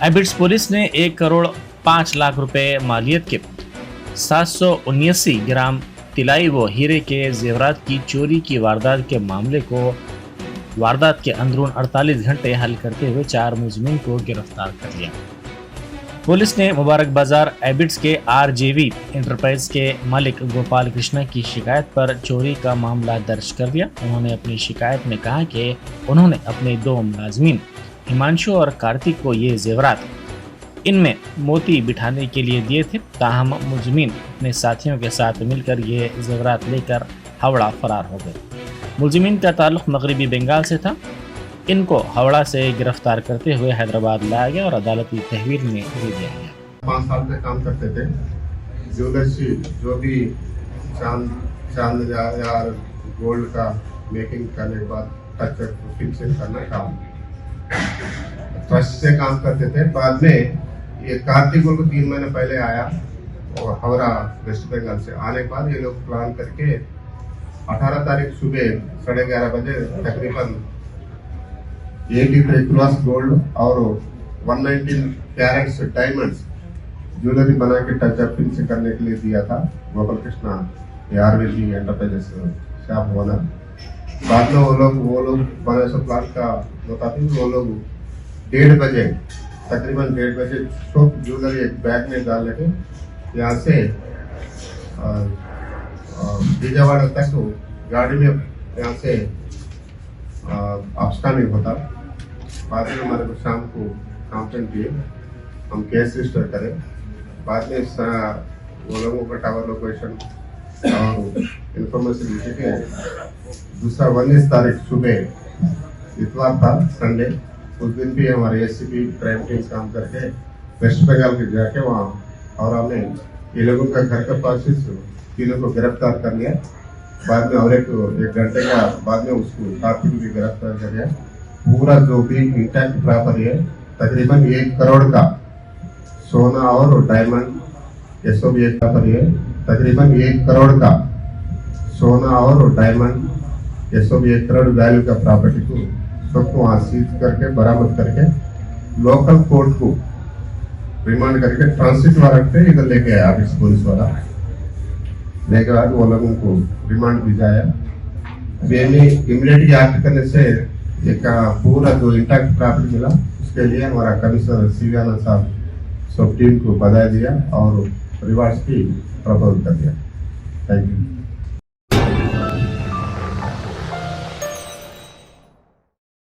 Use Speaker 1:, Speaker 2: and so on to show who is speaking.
Speaker 1: Abids police ने 1,05,00,000 रुपए मालियत के 779 ग्राम तिलाई व हीरे के जेवरात की चोरी की वारदात के अंदरून 48 घंटे हल करते हुए 4 मुजरिमों को गिरफ्तार कर लिया। पुलिस ने मुबारक बाजार एबिट्स के आरजेवी इंटरप्राइज के मालिक गोपाल कृष्णा की शिकायत पर चोरी का मामला दर्ज कर दिया। उन्होंने अपनी शिकायत में कहा कि उन्होंने अपने 2 मुलाजमीन हिमांशु और कार्तिक को ये जेवरात इनमें मोती बिठाने के लिए दिए थे। ताहम मुजरिमीन अपने साथियों के साथ मिलकर ये जेवरात लेकर हावड़ा फरार हो गए। मुलजिमीन का ताल्लुक मगरबी बंगाल से था। इनको हावड़ा से गिरफ्तार करते हुए हैदराबाद लाया गया और अदालती तहवील में दे दिया गया।
Speaker 2: 5 साल से काम करते थे। ज्वेलर्सी जो भी चांद या गोल्ड का मेकिंग करने के बाद टच फिक्सिंग करना काम ट्रस्ट से काम करते थे। बाद में ये कार्तिक को 3 महीने पहले आया और हावड़ा वेस्ट बंगाल से आने के बाद ये लोग प्लान करके 18 तारीख सुबह 11:30 बजे तकरीबन 83 किलोस गोल्ड और 119 कैरेट्स डायमंड्स ज्वेलरी बना के टच अप फिनिश करने के लिए दिया था Gopal Krishna RVG enterprises shop owner. बाद में वो लोग बने सो प्लान का बताते हैं। वो लोग 1:30 बजे तकरीबन 1:30 बजे सब ज्वेलरी एक बैग में डाल लेके यहाँ से विजयवाड़ा तक गाड़ी में यहाँ से नहीं होता। बाद में हमारे को शाम को कंप्लेंट दिए, हम केस रजिस्टर करें। बाद में वो लोगों का टावर लोकेशन और इंफॉर्मेशन लिखे के दूसरा 19 तारीख सुबह इतवार था संडे, उस दिन भी हमारे एससीपी क्राइम टीम काम करके वेस्ट बंगाल के जाके वहाँ और हमने ये लोगों का घर के पास तीनों को गिरफ्तार कर लिया। बाद में और एक घंटे का बाद में उसको कार्तिक भी गिरफ्तार कर लिया। पूरा जो भी इंटैक्ट प्रॉपर्टी है तकरीबन 1 करोड़ का सोना और डायमंड ये सब एक प्रॉपर्टी है। तकरीबन 1 करोड़ का सोना और डायमंड ये सब 1 करोड़ वैल्यू का प्रॉपर्टी को सबको वहाँ सीज करके बरामद करके लोकल कोर्ट को रिमांड करके ट्रांसिट वारंट पे इधर लेके आया पुलिस वाला। लेके बाद वो लोगों को रिमांड भिजाया। इमीडिएटली एक्ट करने से एक पूरा जो इंटैक्ट प्रॉपर्टी मिला, उसके लिए हमारा कमिश्नर सीवी आनंद साहब सब टीम को बधाई दिया और रिवार्ड्स भी प्रपोज कर दिया। Thank you.